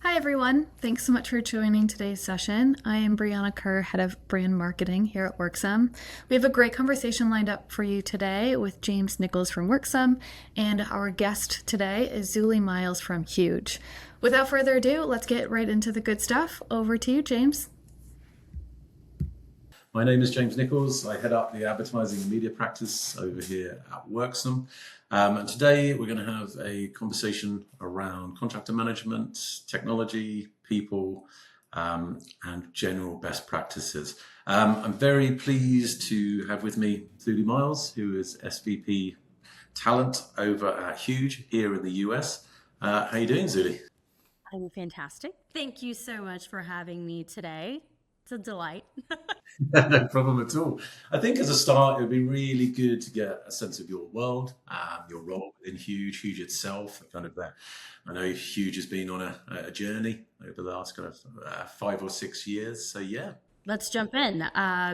Hi, everyone. Thanks so much for joining today's session. I am Brianna Kerr, Head of Brand Marketing here at Worksome. We have a great conversation lined up for you today with James Nichols from Worksome, and our guest today is Zulie Miles from Huge. Without further ado, let's get right into the good stuff. Over to you, James. My name is James Nichols. I head up the advertising and media practice over here at Worksome. And today we're going to have a conversation around contractor management, technology, people, and general best practices. I'm very pleased to have with me Zulie Miles, who is SVP Talent over at Huge here in the US. How are you doing, Zulie? I'm fantastic. Thank you so much for having me today. It's a delight. No problem at all. I think as a start, it would be really good to get a sense of your world, your role within Huge itself, kind of that. I know Huge has been on a journey over the last kind of 5 or 6 years. So yeah. Let's jump in.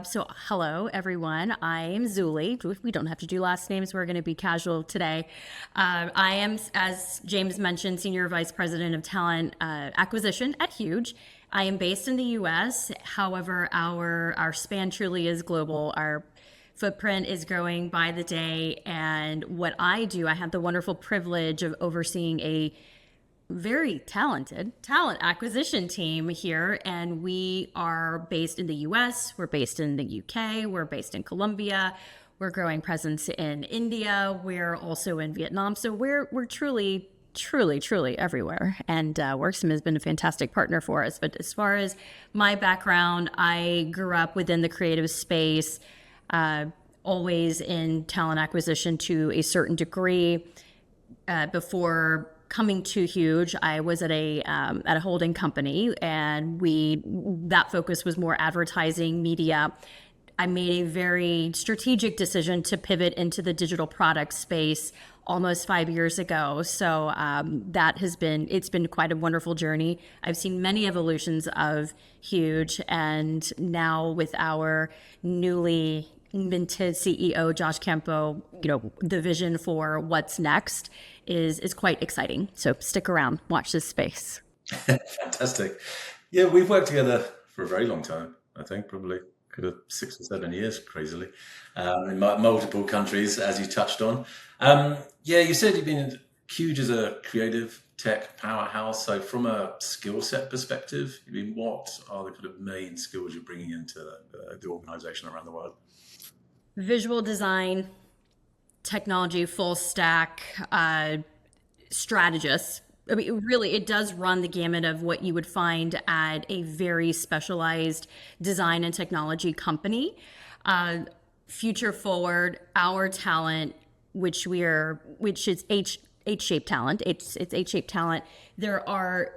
So hello, everyone. I am Zulie. We don't have to do last names. We're going to be casual today. I am, as James mentioned, Senior Vice President of Talent Acquisition at Huge. I am based in the U.S. However, our span truly is global. Our footprint is growing by the day. And what I do, I have the wonderful privilege of overseeing a very talented talent acquisition team here. And we are based in the US, we're based in the UK, we're based in Colombia, we're growing presence in India, we're also in Vietnam. So we're truly everywhere. And Worksome has been a fantastic partner for us. But as far as my background, I grew up within the creative space, always in talent acquisition to a certain degree. Before coming to Huge, I was at a holding company, and that focus was more advertising, media. I made a very strategic decision to pivot into the digital product space almost 5 years ago. So it's been quite a wonderful journey. I've seen many evolutions of Huge, and now with our newly minted CEO, Josh Campo, the vision for what's next is quite exciting. So stick around, watch this space. Fantastic. Yeah, we've worked together for a very long time. I think probably could have 6 or 7 years, crazily, in multiple countries, as you touched on. Yeah, you said you've been Huge as a creative tech powerhouse. So from a skill set perspective, what are the kind of main skills you're bringing into the organization around the world? Visual design, technology, full stack, strategists. I mean, really, it does run the gamut of what you would find at a very specialized design and technology company. Future forward, our talent, which is H-shaped talent. It's H-shaped talent. There are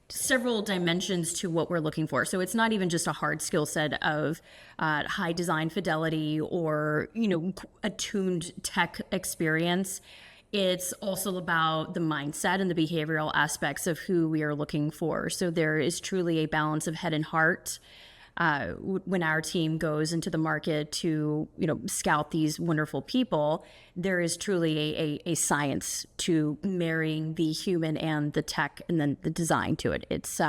several dimensions to what we're looking for. So it's not even just a hard skill set of high design fidelity or, attuned tech experience. It's also about the mindset and the behavioral aspects of who we are looking for. So there is truly a balance of head and heart when our team goes into the market to, scout these wonderful people. There is truly a science to marrying the human and the tech and then the design to it. It's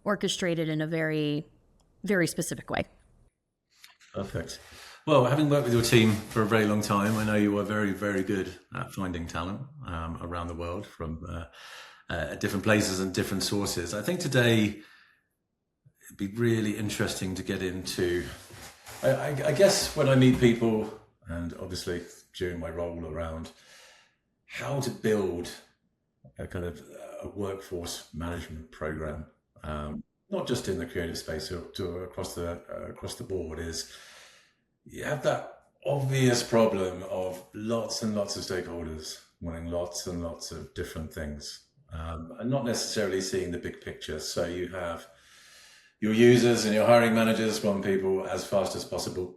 orchestrated in a very, very specific way. Perfect. Well, having worked with your team for a very long time, I know you are very, very good at finding talent around the world from different places and different sources. I think today it'd be really interesting to get into, I guess when I meet people, and obviously during my role around how to build a kind of a workforce management program, not just in the creative space, to across the board, is you have that obvious problem of lots and lots of stakeholders wanting lots and lots of different things, and not necessarily seeing the big picture. So you have your users and your hiring managers want people as fast as possible.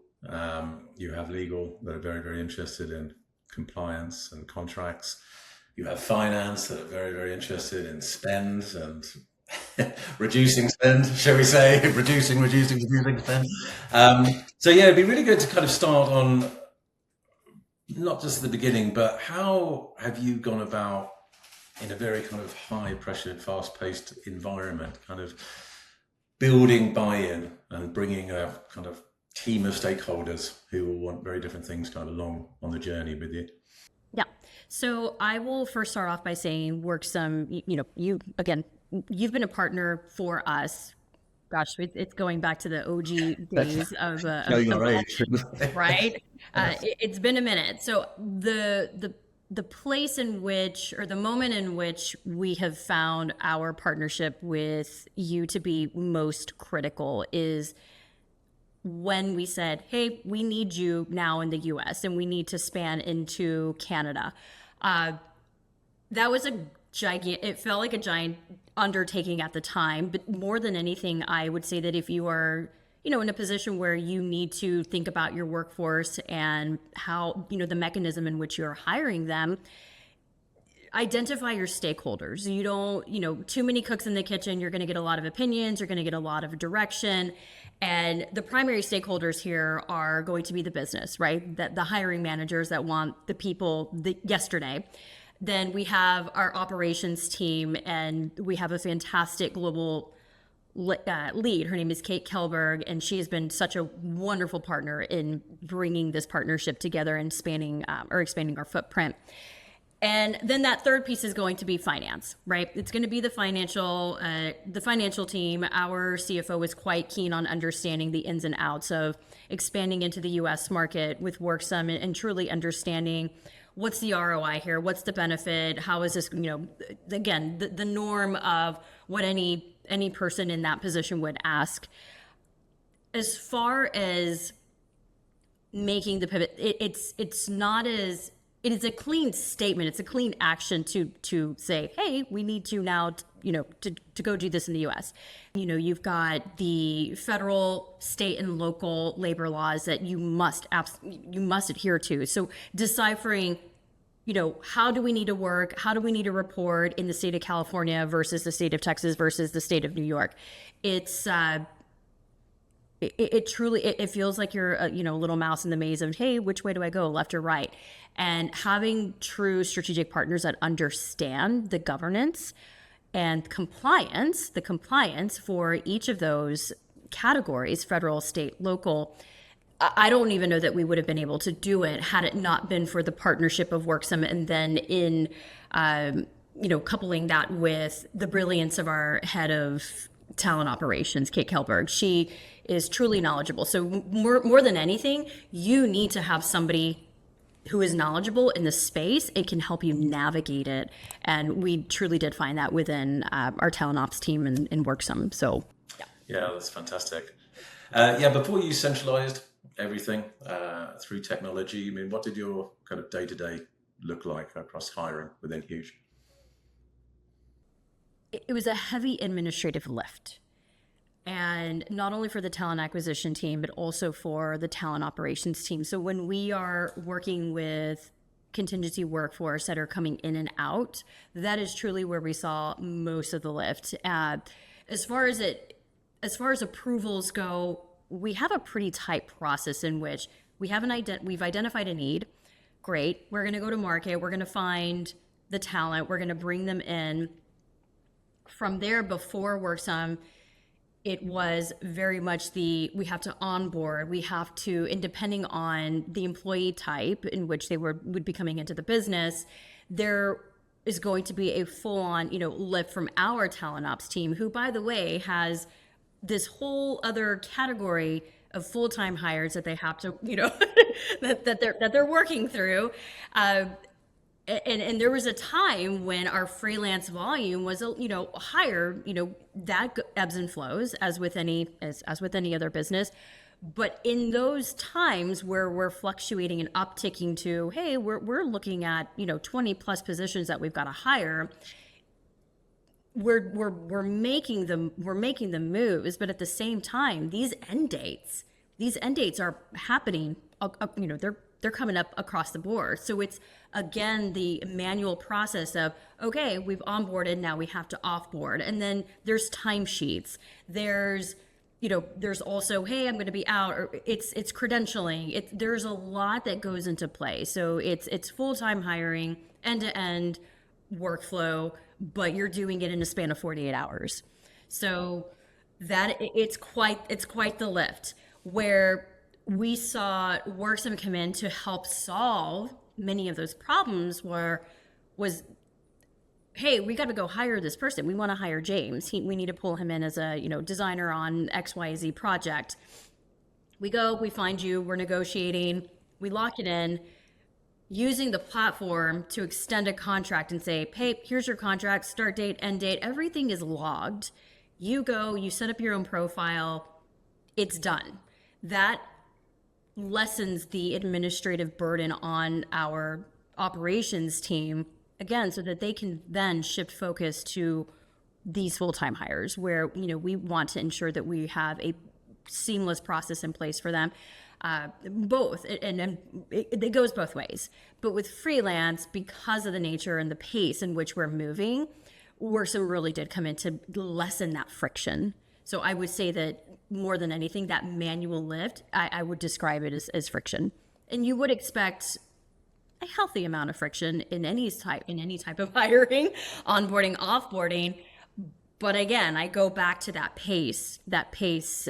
You have legal that are very, very interested in compliance and contracts. You have finance that are very, very interested in spend and reducing spend, shall we say, reducing spend. So yeah, it'd be really good to kind of start on not just the beginning, but how have you gone about in a very kind of high pressured, fast paced environment, kind of building buy-in and bringing a kind of team of stakeholders who will want very different things kind of along on the journey with you? Yeah. So I will first start off by saying Worksome, you've been a partner for us. Gosh, it's going back to the OG days of your age. Right? It's been a minute. So the place in which, or the moment in which we have found our partnership with you to be most critical is when we said, hey, we need you now in the US and we need to span into Canada. That was it felt like a giant undertaking at the time, but more than anything, I would say that if you are, in a position where you need to think about your workforce and how, the mechanism in which you're hiring them, identify your stakeholders. You don't, too many cooks in the kitchen, you're going to get a lot of opinions, you're going to get a lot of direction. And the primary stakeholders here are going to be the business, right? That the hiring managers that want the people yesterday. Then we have our operations team, and we have a fantastic global lead. Her name is Kate Kelberg, and she has been such a wonderful partner in bringing this partnership together and expanding our footprint. And then that third piece is going to be finance, right? It's going to be the financial team. Our CFO is quite keen on understanding the ins and outs of expanding into the U.S. market with Worksome and truly understanding what's the ROI here, what's the benefit, how is this, again, the norm of what any person in that position would ask. As far as making the pivot, it is a clean statement. It's a clean action to say, hey, we need to now, to go do this in the U.S. You've got the federal, state, and local labor laws that you must adhere to. So deciphering, how do we need to work? How do we need to report in the state of California versus the state of Texas versus the state of New York? It's it truly feels like you're a little mouse in the maze of, hey, which way do I go, left or right? And having true strategic partners that understand the governance and the compliance for each of those categories, federal, state, local. I don't even know that we would have been able to do it had it not been for the partnership of Worksome, and then in coupling that with the brilliance of our head of talent operations, Kate Kelberg. She is truly knowledgeable. So more than anything, you need to have somebody who is knowledgeable in the space. It can help you navigate it. And we truly did find that within our talent ops team in Worksome. So, yeah. Yeah, that's fantastic. Before you centralized everything through technology, I mean, what did your kind of day-to-day look like across hiring within Huge? It was a heavy administrative lift. And not only for the talent acquisition team, but also for the talent operations team. So when we are working with contingency workforce that are coming in and out, that is truly where we saw most of the lift. As far as approvals go, we have a pretty tight process in which we've identified a need. Great. We're going to go to market. We're going to find the talent. We're going to bring them in. From there, before Worksome, it was very much we have to onboard, we have to, and depending on the employee type in which they would be coming into the business, there is going to be a full-on, lift from our talent ops team, who, by the way, has this whole other category of full-time hires that they have to, that they're working through. And there was a time when our freelance volume was, higher, that ebbs and flows as with any other business. But in those times where we're fluctuating and upticking to, hey, we're looking at, 20 plus positions that we've got to hire, we're making the moves. But at the same time, these end dates are happening, they're coming up across the board. So it's, again, the manual process of, okay, we've onboarded, now we have to offboard. And then there's timesheets. There's also, hey, I'm going to be out, or it's credentialing. There's a lot that goes into play. So it's full-time hiring, end to end, workflow, but you're doing it in a span of 48 hours. So that it's quite the lift. Where we saw Worksome come in to help solve many of those problems was, hey, we got to go hire this person. We want to hire James. We need to pull him in as a designer on XYZ project. We go, we find you, we're negotiating, we lock it in, using the platform to extend a contract and say, hey, here's your contract, start date, end date, everything is logged. You go, you set up your own profile, it's done. That lessens the administrative burden on our operations team, again, so that they can then shift focus to these full-time hires where, we want to ensure that we have a seamless process in place for them. Both, and it goes both ways. But with freelance, because of the nature and the pace in which we're moving, Worksome really did come in to lessen that friction. So I would say that more than anything, that manual lift, I would describe it as friction. And you would expect a healthy amount of friction in any type of hiring, onboarding, offboarding. But again, I go back to that pace. That pace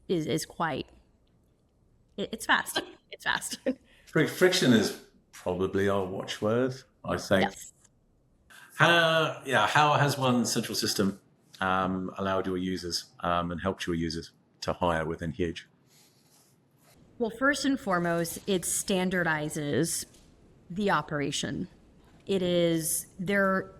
is quite. It's fast. It's fast. Friction is probably our watchword, I think. Yes. How has one central system allowed your users and helped your users to hire within Huge? Well, first and foremost, it standardizes the operation. It is there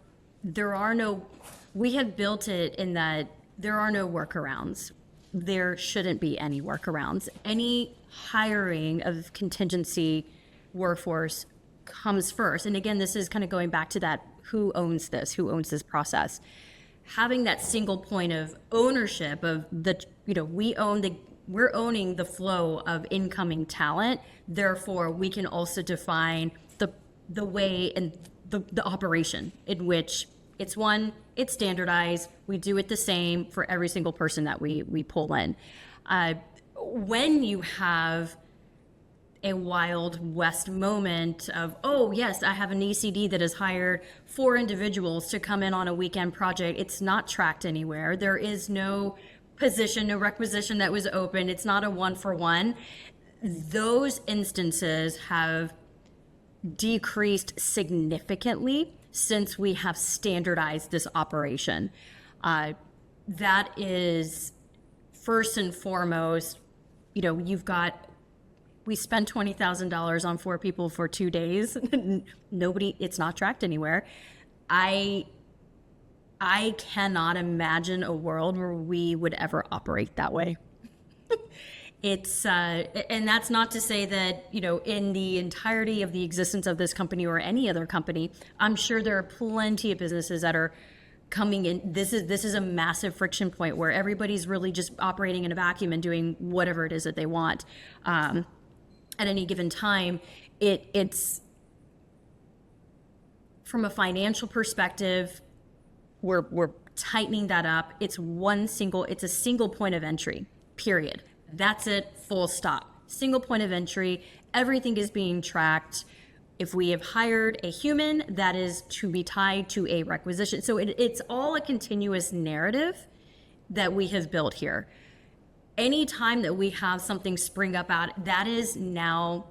are no. We have built it in that there are no workarounds. There shouldn't be any workarounds. Any hiring of contingency workforce comes first. And again, this is kind of going back to that, who owns this process. Having that single point of ownership of we're owning the flow of incoming talent. Therefore, we can also define the way and the operation in which it's standardized. We do it the same for every single person that we pull in. When you have a Wild West moment of, oh yes, I have an ECD that has hired 4 individuals to come in on a weekend project. It's not tracked anywhere. There is no position, no requisition that was open. It's not a 1-for-1. Those instances have decreased significantly since we have standardized this operation. That is first and foremost, we spent $20,000 on 4 people for 2 days. It's not tracked anywhere. I cannot imagine a world where we would ever operate that way. It's and that's not to say that, in the entirety of the existence of this company or any other company, I'm sure there are plenty of businesses that are coming in. This is a massive friction point where everybody's really just operating in a vacuum and doing whatever it is that they want. At any given time, it's from a financial perspective, we're tightening that up. It's a single point of entry, period. That's it, full stop. Single point of entry, everything is being tracked. If we have hired a human, that is to be tied to a requisition. So it's all a continuous narrative that we have built here. Anytime that we have something spring up out, that is now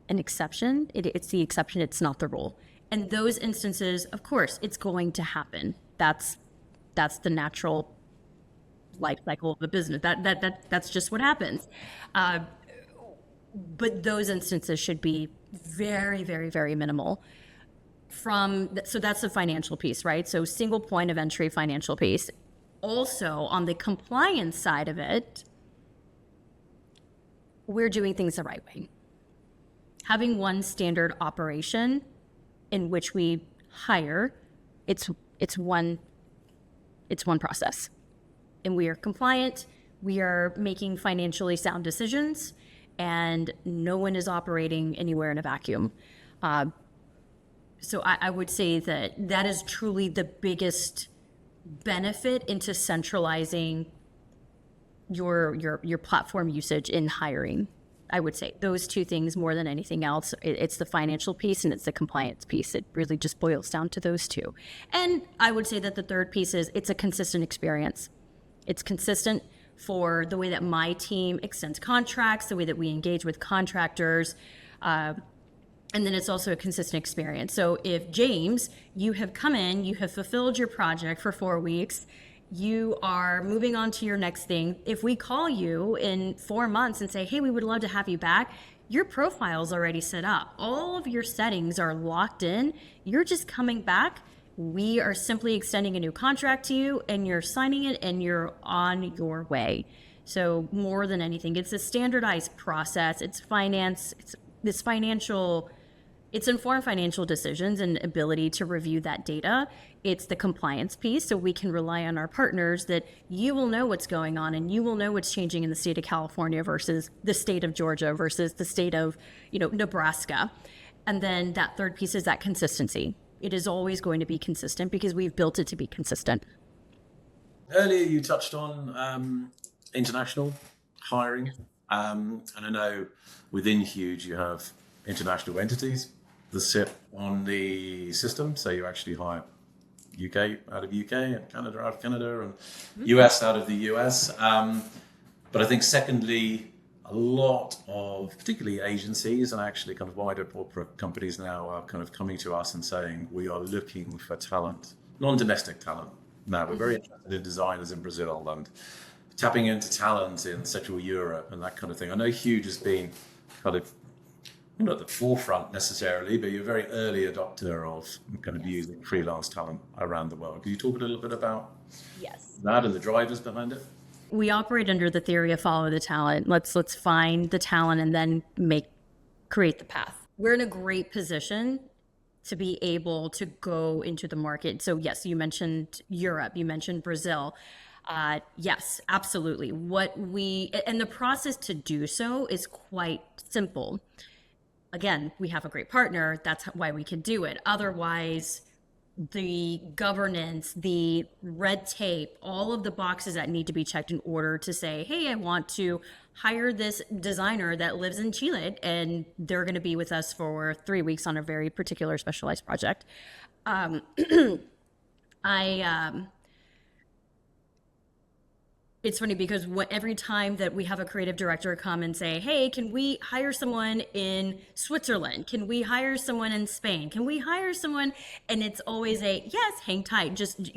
an exception. It's the exception, it's not the rule. And those instances, of course, it's going to happen. That's the natural life cycle of the business. That's just what happens. But those instances should be very, very, very minimal. So that's the financial piece, right? So single point of entry financial piece. Also, on the compliance side of it, we're doing things the right way. Having one standard operation in which we hire, it's one process. And we are compliant, we are making financially sound decisions, and no one is operating anywhere in a vacuum. So I would say that is truly the biggest benefit into centralizing your platform usage in hiring. I would say those two things more than anything else. It's the financial piece and it's the compliance piece. It really just boils down to those two. And I would say that the third piece is it's a consistent experience. It's consistent for the way that my team extends contracts, the way that we engage with contractors. And then it's also a consistent experience. So if James, you have come in, you have fulfilled your project for 4 weeks, you are moving on to your next thing. If we call you in 4 months and say, hey, we would love to have you back, your profile's already set up. All of your settings are locked in. You're just coming back. We are simply extending a new contract to you and you're signing it and you're on your way. So more than anything, it's a standardized process. It's finance. It's informed financial decisions and ability to review that data. It's the compliance piece, so we can rely on our partners that you will know what's going on and you will know what's changing in the state of California versus the state of Georgia versus the state of, Nebraska. And then that third piece is that consistency. It is always going to be consistent because we've built it to be consistent. Earlier you touched on international hiring, and I know within Huge you have international entities that sit on the system, so you actually hire UK out of UK and Canada out of Canada and US out of the US. But I think secondly, a lot of particularly agencies and actually kind of wider corporate companies now are kind of coming to us and saying, we are looking for talent, non-domestic talent. Now, we're very interested in designers in Brazil and tapping into talent in Central Europe and that kind of thing. I know Huge has been kind of not at the forefront necessarily, but you're a very early adopter of kind of using freelance talent around the world. Can you talk a little bit about that and the drivers behind it? We operate under the theory of follow the talent. Let's find the talent and then create the path. We're in a great position to be able to go into the market. So yes, you mentioned Europe, you mentioned Brazil. Yes, absolutely. And the process to do so is quite simple. Again, we have a great partner. That's why we can do it. Otherwise, the governance, the red tape, all of the boxes that need to be checked in order to say, hey, I want to hire this designer that lives in Chile and they're going to be with us for 3 weeks on a very particular specialized project. It's funny because every time that we have a creative director come and say, hey, can we hire someone in Switzerland? Can we hire someone in Spain? Can we hire someone? And it's always yes, hang tight. Just,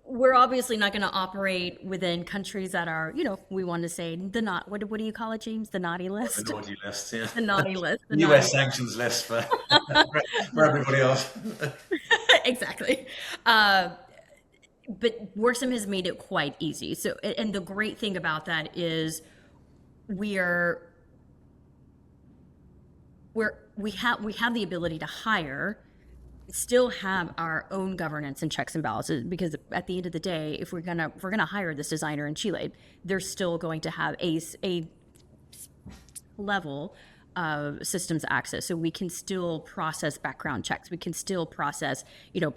we're obviously not going to operate within countries that are, we want to say what do you call it, James? The naughty list? The naughty list, yeah. The naughty list. The US sanctions list for everybody else. Exactly. But Worksome has made it quite easy. So, and the great thing about that is we have the ability to hire, still have our own governance and checks and balances, because at the end of the day, if we're gonna hire this designer in Chile, they're still going to have a level of systems access. So we can still process background checks. We can still process,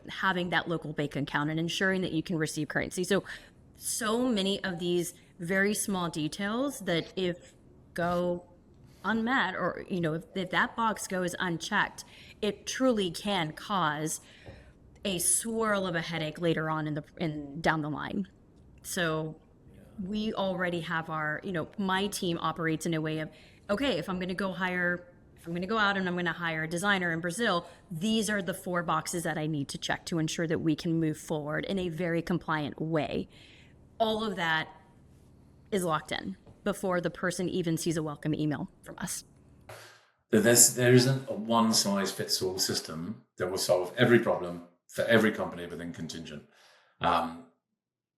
having that local bank account and ensuring that you can receive currency. So many of these very small details that if go unmet or, if that box goes unchecked, it truly can cause a swirl of a headache later on down the line. So we already have my team operates in a way of, okay, if I'm going to go out and I'm going to hire a designer in Brazil, these are the 4 boxes that I need to check to ensure that we can move forward in a very compliant way. All of that is locked in before the person even sees a welcome email from us. There isn't a one-size-fits-all system that will solve every problem for every company within contingent. And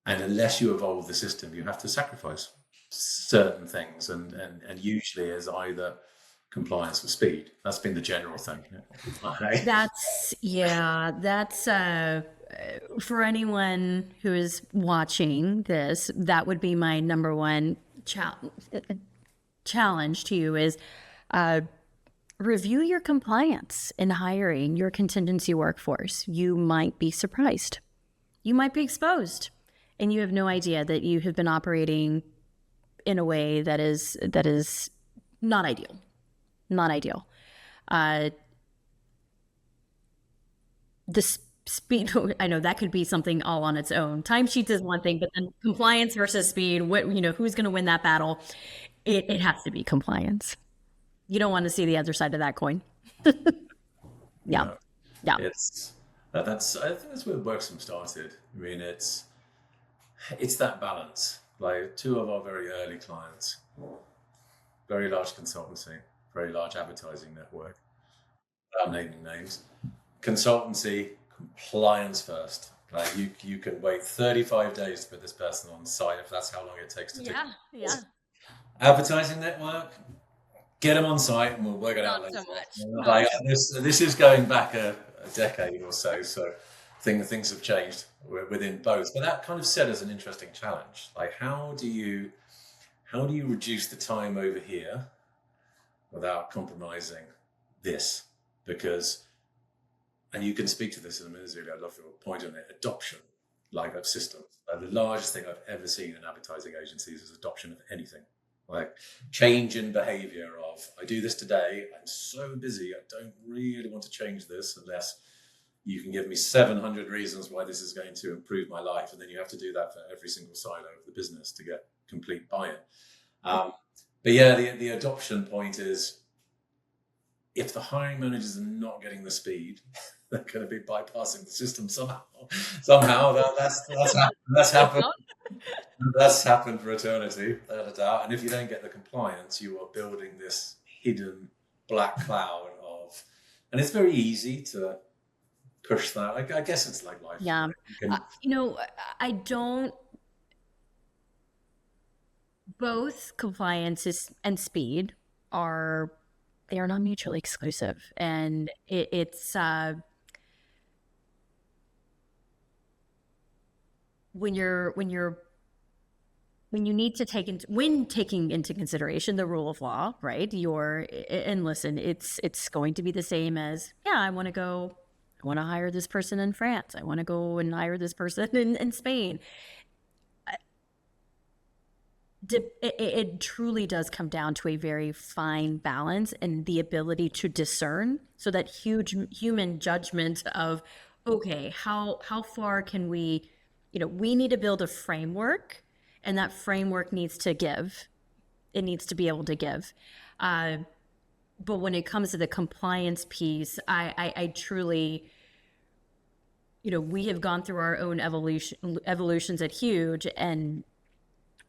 unless you evolve the system, you have to sacrifice certain things, and usually as either compliance or speed. That's been the general thing. That's for anyone who is watching this, that would be my number one challenge to you is review your compliance in hiring your contingency workforce. You might be surprised. You might be exposed, and you have no idea that you have been operating in a way that is not ideal. Not ideal. The speed, I know that could be something all on its own. Timesheets is one thing, but then compliance versus speed, who's going to win that battle? It has to be compliance. You don't want to see the other side of that coin. Yeah. No, Yeah. it's that's I think that's where Worksome started. I mean, it's that balance. Like two of our very early clients, very large consultancy, very large advertising network, without naming names. Consultancy, compliance first. Like you can wait 35 days to put this person on site if that's how long it takes to do. Yeah. Yeah. Advertising network, get them on site and we'll work it out Not later. so much. Like, this is going back a decade or so, so things have changed within both. But that kind of set as an interesting challenge. Like, how do you reduce the time over here without compromising this? Because, and you can speak to this in a minute, Zulie, I'd love your point on it, adoption, like of systems. The largest thing I've ever seen in advertising agencies is adoption of anything. Like change in behavior of, I do this today, I'm so busy, I don't really want to change this unless you can give me 700 reasons why this is going to improve my life. And then you have to do that for every single silo of the business to get complete buy-in. But yeah, the adoption point is, if the hiring managers are not getting the speed, they're going to be bypassing the system somehow. That's happened. That's happened for eternity, without a doubt. And if you don't get the compliance, you are building this hidden black cloud of, and it's very easy to push that. I guess it's like life. Yeah. I don't, both compliance and speed they are not mutually exclusive. And it's, when you need to when taking into consideration the rule of law, right? And listen, it's going to be the same as, I want to hire this person in France. I want to go and hire this person in Spain. It truly does come down to a very fine balance and the ability to discern, so that huge human judgment of, okay, how far can we, we need to build a framework, and that framework needs to give. It needs to be able to give. But when it comes to the compliance piece, I truly, we have gone through our own evolutions at Huge, and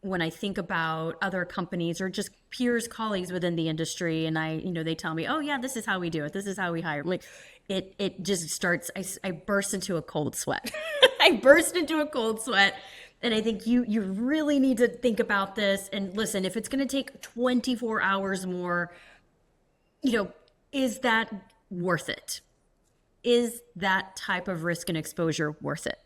when I think about other companies or just peers, colleagues within the industry, and they tell me, oh yeah, this is how we do it. This is how we hire. Like it just starts, I burst into a cold sweat. I burst into a cold sweat. And I think you really need to think about this. And listen, if it's going to take 24 hours more, is that worth it? Is that type of risk and exposure worth it?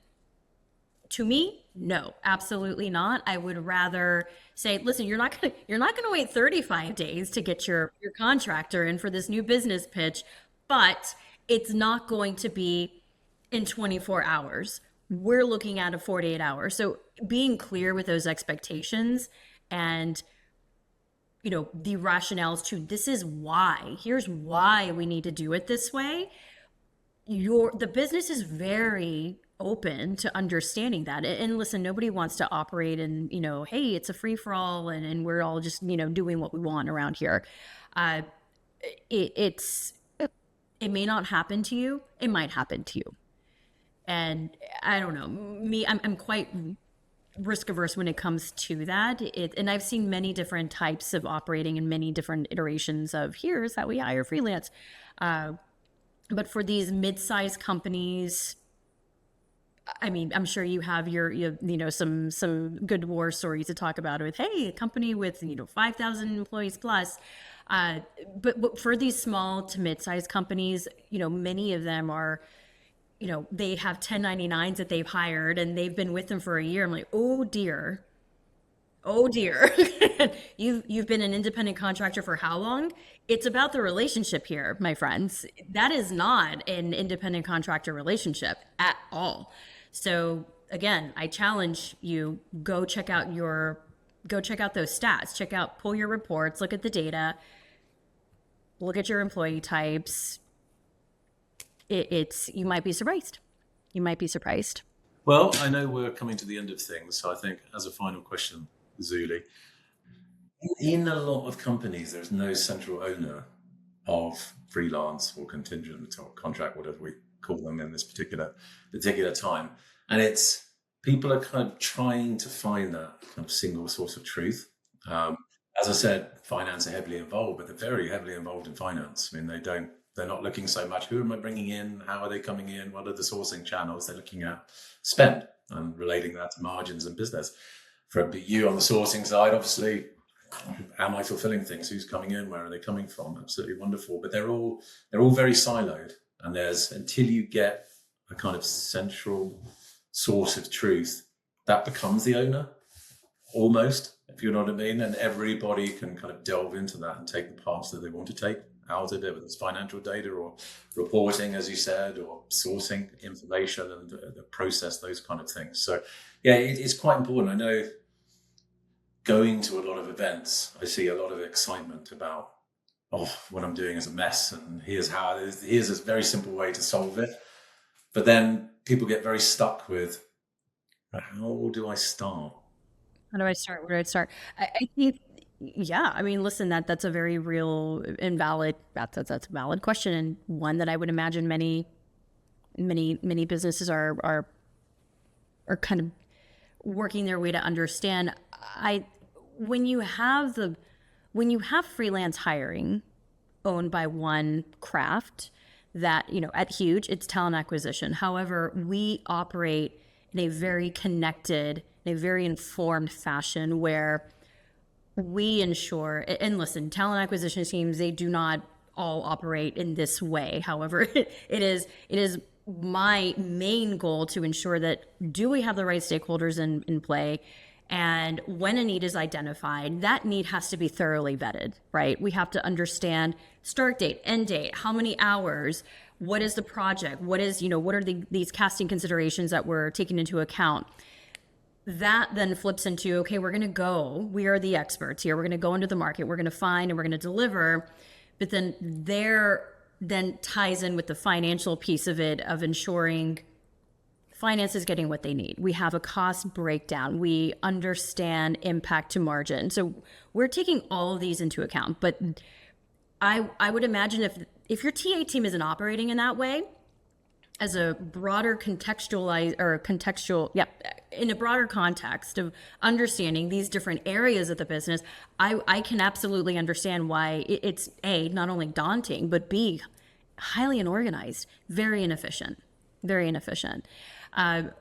To me, no, absolutely not. I would rather say, listen, you're not going to wait 35 days to get your contractor in for this new business pitch, but it's not going to be in 24 hours. We're looking at a 48 hours. So being clear with those expectations and, the rationales to, this is why, here's why we need to do it this way. The business is very open to understanding that. And listen, nobody wants to operate in, hey, it's a free for all and we're all just, doing what we want around here. It may not happen to you. It might happen to you. And I don't know, I'm quite risk averse when it comes to that. And I've seen many different types of operating and many different iterations of, here's how we hire freelance. But for these mid-sized companies, I mean, I'm sure you have some good war stories to talk about with, hey, a company with 5,000 employees plus. But for these small to mid-sized companies, many of them are, they have 1099s that they've hired and they've been with them for a year. I'm like, oh dear, you've been an independent contractor for how long? It's about the relationship here, my friends. That is not an independent contractor relationship at all. So again, I challenge you, go check out your go check out those stats, pull your reports, look at the data, look at your employee types. You might be surprised. You might be surprised. Well, I know we're coming to the end of things, so I think as a final question, Zulie, in a lot of companies, there's no central owner of freelance or contingent or contract, whatever we call them in this particular time. And it's people are kind of trying to find that kind of single source of truth. As I said, finance are heavily involved, but they're very heavily involved in finance. I mean, they're not looking so much, who am I bringing in? How are they coming in? What are the sourcing channels? They're looking at spend and relating that to margins and business. For you on the sourcing side, obviously, am I fulfilling things? Who's coming in? Where are they coming from? Absolutely wonderful. But they're all very siloed. And until you get a kind of central source of truth, that becomes the owner, almost, if you know what I mean. And everybody can kind of delve into that and take the paths that they want to take out of it, whether it's financial data or reporting, as you said, or sourcing information and the process, those kind of things. So yeah, it's quite important. I know going to a lot of events, I see a lot of excitement about, what I'm doing is a mess, and here's a very simple way to solve it. But then people get very stuck with, how do I start? How do I start? Where do I start? I think, yeah, I mean, listen, that's a very real and valid, that's a valid question, and one that I would imagine many businesses are kind of working their way to understand. When you have freelance hiring owned by one craft, that, at Huge, it's talent acquisition. However, we operate in a very connected, in a very informed fashion where we ensure, and listen, talent acquisition teams, they do not all operate in this way. However, it is my main goal to ensure that, do we have the right stakeholders in play? And when a need is identified, that need has to be thoroughly vetted, right? We have to understand start date, end date, how many hours, what is the project, what are these casting considerations that we're taking into account. That then flips into, okay, we are the experts here. We're going to go into the market, we're going to find, and we're going to deliver. But then ties in with the financial piece of it, of ensuring finance is getting what they need. We have a cost breakdown. We understand impact to margin. So we're taking all of these into account. But I would imagine if your TA team isn't operating in that way, as a broader in a broader context of understanding these different areas of the business, I can absolutely understand why it's A, not only daunting, but B, highly unorganized, very inefficient. At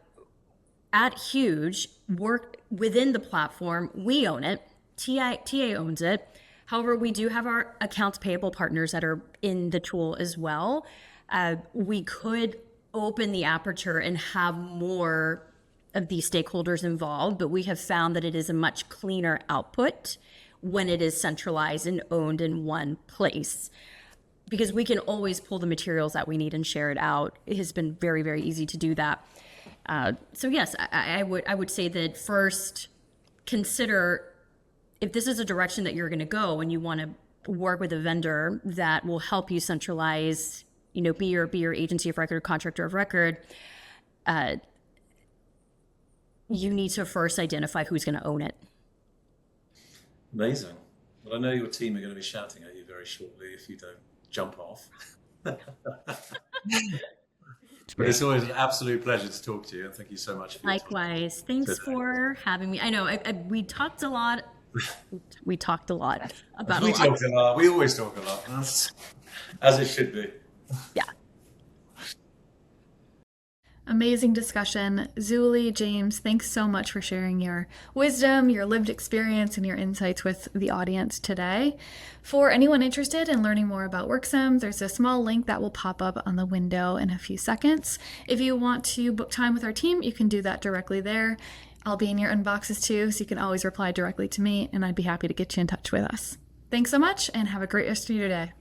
Huge, work within the platform, we own it, TA owns it. However, we do have our accounts payable partners that are in the tool as well. We could open the aperture and have more of these stakeholders involved, but we have found that it is a much cleaner output when it is centralized and owned in one place, because we can always pull the materials that we need and share it out. It has been very, very easy to do that. So yes, I would say that first, consider if this is a direction that you're going to go and you want to work with a vendor that will help you centralize, be your agency of record, contractor of record. You need to first identify who's going to own it. Amazing. Well, I know your team are going to be shouting at you very shortly if you don't jump off. But it's always an absolute pleasure to talk to you, and thank you so much. Likewise. Thanks for having me. I know we talked a lot. We talked a lot about we talked a lot. We always talk a lot, as it should be. Yeah. Amazing discussion. Zulie, James, thanks so much for sharing your wisdom, your lived experience, and your insights with the audience today. For anyone interested in learning more about Worksome, there's a small link that will pop up on the window in a few seconds. If you want to book time with our team, you can do that directly there. I'll be in your inboxes too, so you can always reply directly to me, and I'd be happy to get you in touch with us. Thanks so much, and have a great rest of your day.